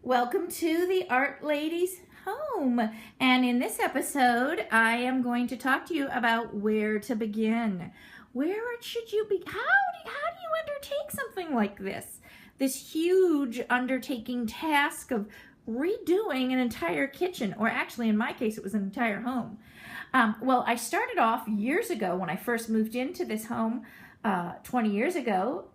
Welcome to the Art Lady's home. And in this episode, I am going to talk to you about where to begin. Where should you be? How do you undertake something like this? This huge undertaking task of redoing an entire kitchen, or actually in my case, it was an entire home. Well, I started off years ago when I first moved into this home 20 years ago,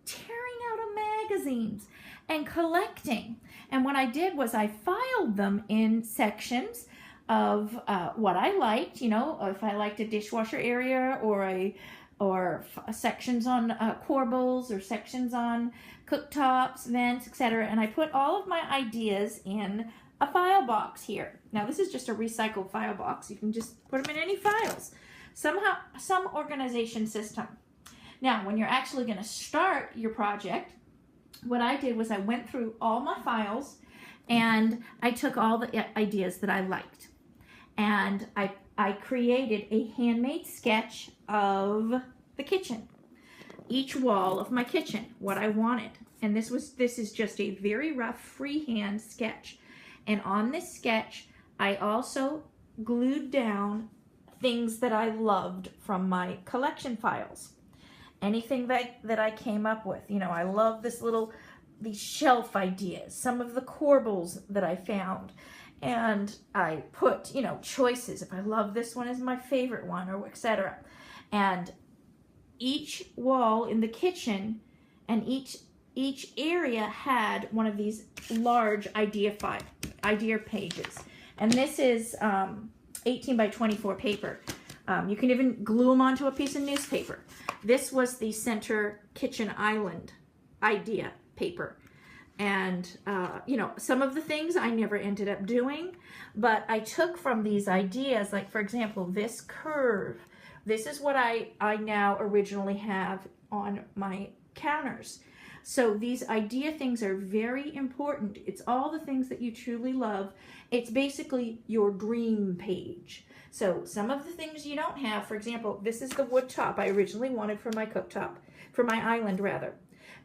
tearing out of magazines and collecting. And what I did was I filed them in sections of what I liked, you know, if I liked a dishwasher area or sections on corbels or sections on cooktops, vents, etc. And I put all of my ideas in a file box here. Now this is just a recycled file box. You can just put them in any files. Some organization system. Now when you're actually going to start your project, what I did was I went through all my files and I took all the ideas that I liked. And I created a handmade sketch of the kitchen. Each wall of my kitchen, what I wanted. And this is just a very rough freehand sketch. And on this sketch, I also glued down things that I loved from my collection files. Anything that I came up with. You know, I love these shelf ideas, some of the corbels that I found. And I put, you know, choices. If I love this one as my favorite one, or etc. And each wall in the kitchen and each area had one of these large idea pages. And this is 18 by 24 paper. You can even glue them onto a piece of newspaper. This was the center kitchen island idea paper. And, you know, some of the things I never ended up doing, but I took from these ideas, like, for example, this curve. This is what I now originally have on my counters. So these idea things are very important. It's all the things that you truly love. It's basically your dream page. So some of the things you don't have, for example, this is the wood top I originally wanted for my cooktop, for my island rather.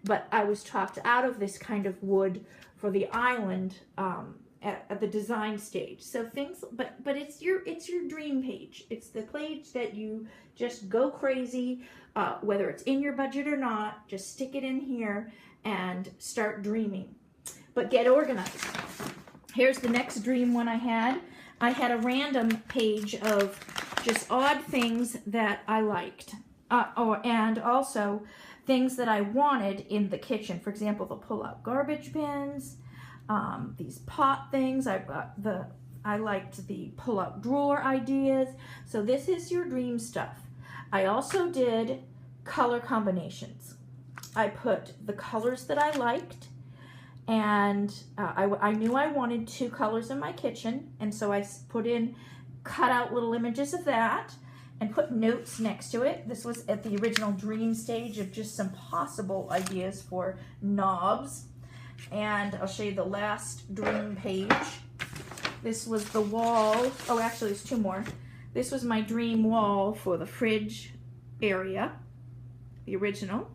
But I was talked out of this kind of wood for the island at the design stage. So things, but it's your dream page. It's the page that you just go crazy, whether it's in your budget or not. Just stick it in here and start dreaming. But get organized. Here's the next dream one I had. I had a random page of just odd things that I liked, and also things that I wanted in the kitchen. For example, the pull-out garbage bins, these pot things. I liked the pull-out drawer ideas. So this is your dream stuff. I also did color combinations. I put the colors that I liked, and I knew I wanted 2 colors in my kitchen, and so I cut out little images of that and put notes next to it. This was at the original dream stage of just some possible ideas for knobs. And I'll show you the last dream page. This was the wall. Oh, actually, there's 2 more. This was my dream wall for the fridge area, the original.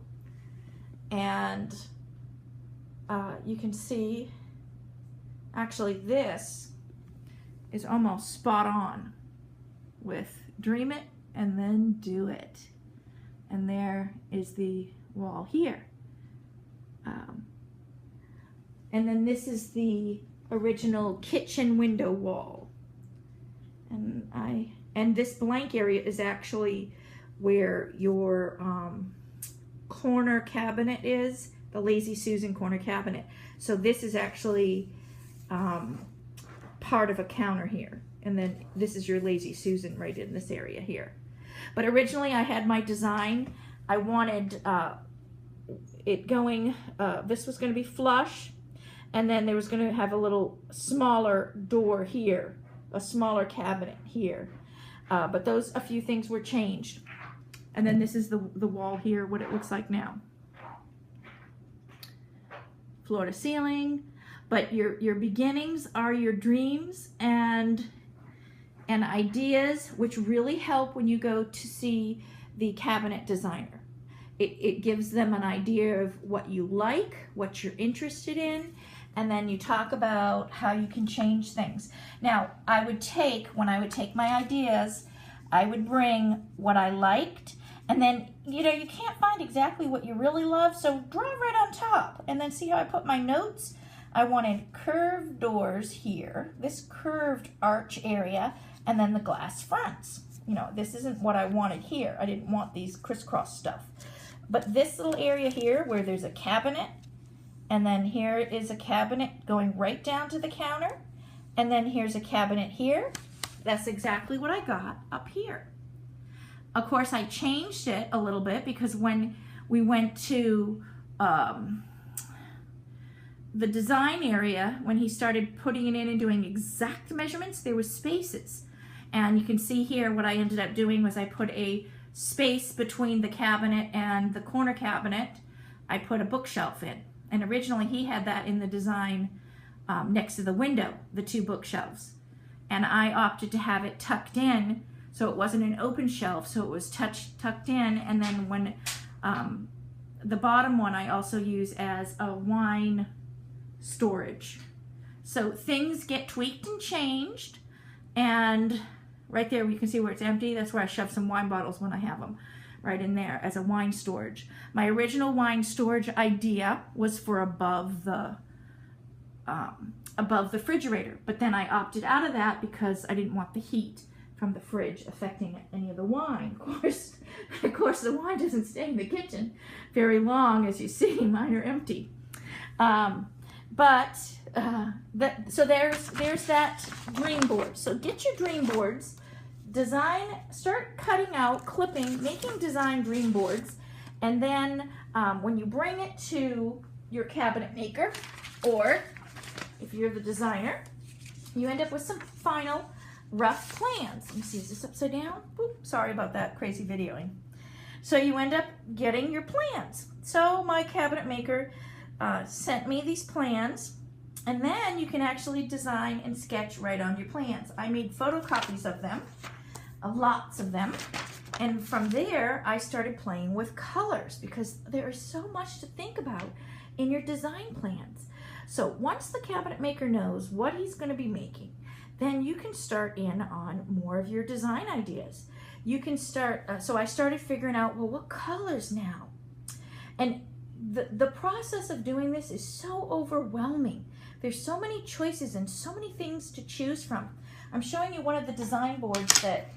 And you can see, actually, this is almost spot on with dream it and then do it. And there is the wall here. And then this is the original kitchen window wall. And this blank area is actually where your corner cabinet is, the Lazy Susan corner cabinet. So this is actually part of a counter here. And then this is your Lazy Susan right in this area here. But originally I had my design. I wanted it going, this was going to be flush. And then there was going to have a little smaller door here, a smaller cabinet here. But a few things were changed. And then this is the wall here, what it looks like now. Floor to ceiling. But your beginnings are your dreams and ideas, which really help when you go to see the cabinet designer. It gives them an idea of what you like, what you're interested in, and then you talk about how you can change things. Now, when I would take my ideas, I would bring what I liked, and then, you know, you can't find exactly what you really love, so draw right on top, and then see how I put my notes? I wanted curved doors here, this curved arch area, and then the glass fronts. You know, this isn't what I wanted here. I didn't want these crisscross stuff. But this little area here where there's a cabinet, and then here is a cabinet going right down to the counter, and then here's a cabinet here. That's exactly what I got up here. Of course, I changed it a little bit because when we went to the design area, when he started putting it in and doing exact measurements, there was spaces. And you can see here what I ended up doing was I put a space between the cabinet and the corner cabinet. I put a bookshelf in. And originally he had that in the design next to the window, the two bookshelves. And I opted to have it tucked in, so it wasn't an open shelf, so it was tucked in. And then when the bottom one I also use as a wine storage. So things get tweaked and changed, and right there you can see where it's empty. That's where I shove some wine bottles when I have them, right in there as a wine storage. My original wine storage idea was for above the refrigerator, but then I opted out of that because I didn't want the heat from the fridge affecting any of the wine. Of course, the wine doesn't stay in the kitchen very long, as you see. Mine are empty. So there's that dream board. So get your dream boards, start cutting out, clipping, making design dream boards, and then when you bring it to your cabinet maker, or if you're the designer, you end up with some final rough plans. Let me see, is this upside down? Oop, sorry about that crazy videoing. So you end up getting your plans. So my cabinet maker sent me these plans, and then you can actually design and sketch right on your plans. I made photocopies of them, lots of them, and from there I started playing with colors because there is so much to think about in your design plans. So once the cabinet maker knows what he's going to be making, then you can start in on more of your design ideas. You can start, so I started figuring out, well, what colors now? And the process of doing this is so overwhelming. There's so many choices and so many things to choose from. I'm showing you one of the design boards that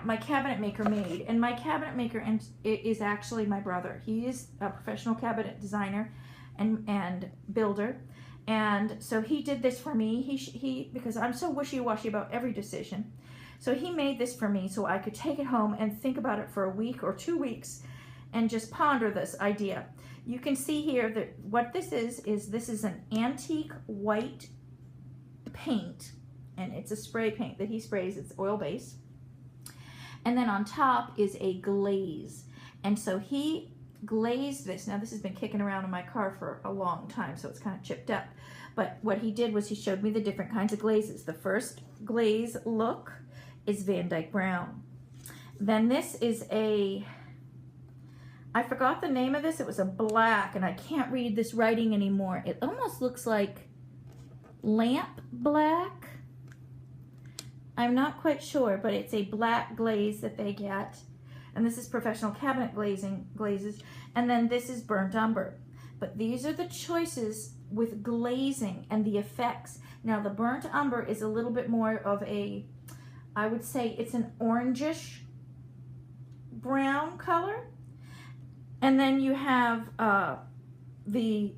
my cabinet maker made. And my cabinet maker is actually my brother. He is a professional cabinet designer and builder. And so he did this for me. Because I'm so wishy-washy about every decision. So he made this for me so I could take it home and think about it for a week or 2 weeks and just ponder this idea. You can see here that what this is this is an antique white paint, and it's a spray paint that he sprays. It's oil based. And then on top is a glaze. And so he glazed this. Now this has been kicking around in my car for a long time, so it's kind of chipped up. But what he did was he showed me the different kinds of glazes. The first glaze look is Van Dyke Brown. Then this is I forgot the name of this. It was a black, and I can't read this writing anymore. It almost looks like lamp black. I'm not quite sure, but it's a black glaze that they get. And this is professional cabinet glazes. And then this is burnt umber. But these are the choices with glazing and the effects. Now the burnt umber is a little bit more of I would say it's an orangish brown color. And then you have the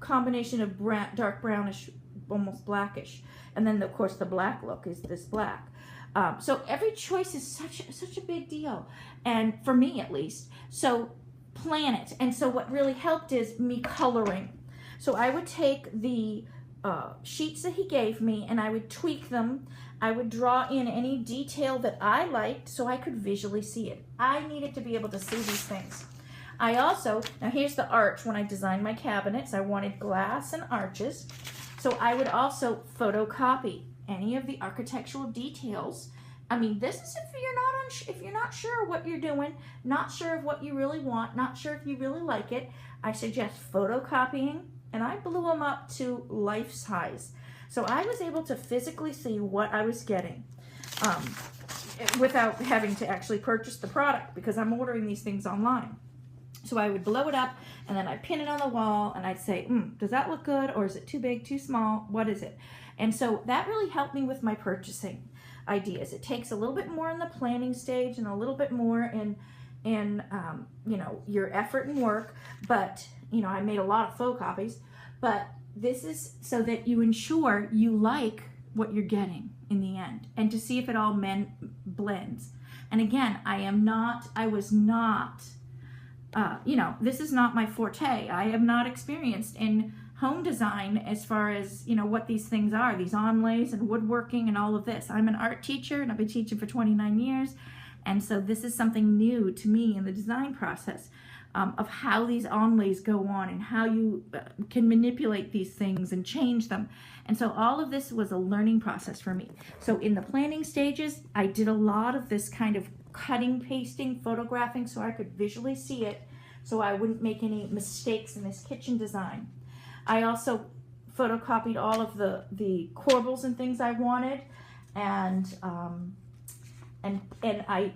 combination of dark brownish, almost blackish. And then, of course, the black look is this black. So every choice is such a big deal, and for me at least. So plan it. And so what really helped is me coloring. So I would take the sheets that he gave me and I would tweak them. I would draw in any detail that I liked so I could visually see it. I needed to be able to see these things. I also, now here's the arch. When I designed my cabinets, I wanted glass and arches. So I would also photocopy any of the architectural details. I mean, this is if you're not sure what you're doing, not sure of what you really want, not sure if you really like it, I suggest photocopying and I blew them up to life size. So I was able to physically see what I was getting without having to actually purchase the product, because I'm ordering these things online. So I would blow it up, and then I'd pin it on the wall, and I'd say, does that look good, or is it too big, too small? What is it? And so that really helped me with my purchasing ideas. It takes a little bit more in the planning stage and a little bit more in you know, your effort and work, but, you know, I made a lot of photocopies, but this is so that you ensure you like what you're getting in the end, and to see if it all blends. And again, I was not, you know, this is not my forte. I am not experienced in home design as far as, you know, what these things are, these onlays and woodworking and all of this. I'm an art teacher, and I've been teaching for 29 years. And so this is something new to me in the design process of how these onlays go on and how you can manipulate these things and change them. And so all of this was a learning process for me. So in the planning stages, I did a lot of this kind of cutting, pasting, photographing, so I could visually see it, so I wouldn't make any mistakes in this kitchen design. I also photocopied all of the corbels and things I wanted, and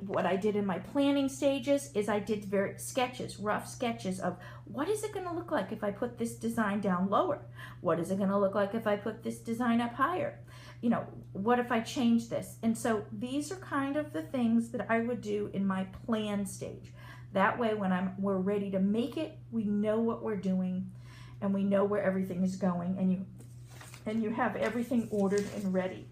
what I did in my planning stages is I did rough sketches of what is it going to look like if I put this design down lower? What is it going to look like if I put this design up higher? You know, what if I change this? And so these are kind of the things that I would do in my plan stage. That way, when we're ready to make it, we know what we're doing, and we know where everything is going, and you have everything ordered and ready.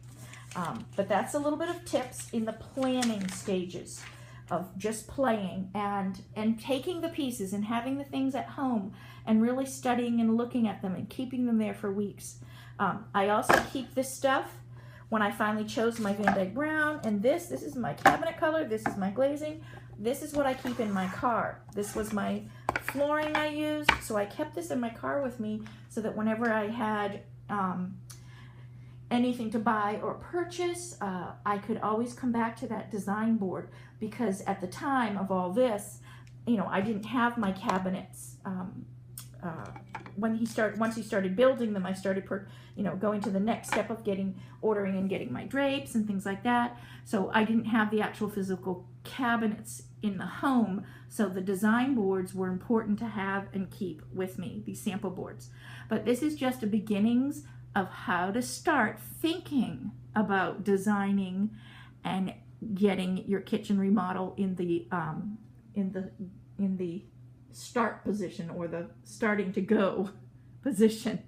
But that's a little bit of tips in the planning stages of just playing and taking the pieces and having the things at home and really studying and looking at them and keeping them there for weeks. I also keep this stuff when I finally chose my Van Dyke Brown, and this is my cabinet color, this is my glazing, this is what I keep in my car. This was my flooring I used, so I kept this in my car with me so that whenever I had anything to buy or purchase, I could always come back to that design board, because at the time of all this, you know, I didn't have my cabinets. Once he started building them, I started going to the next step of ordering and getting my drapes and things like that. So I didn't have the actual physical cabinets in the home, so the design boards were important to have and keep with me, these sample boards. But this is just a beginnings of how to start thinking about designing and getting your kitchen remodel in the start position, or the starting to go position.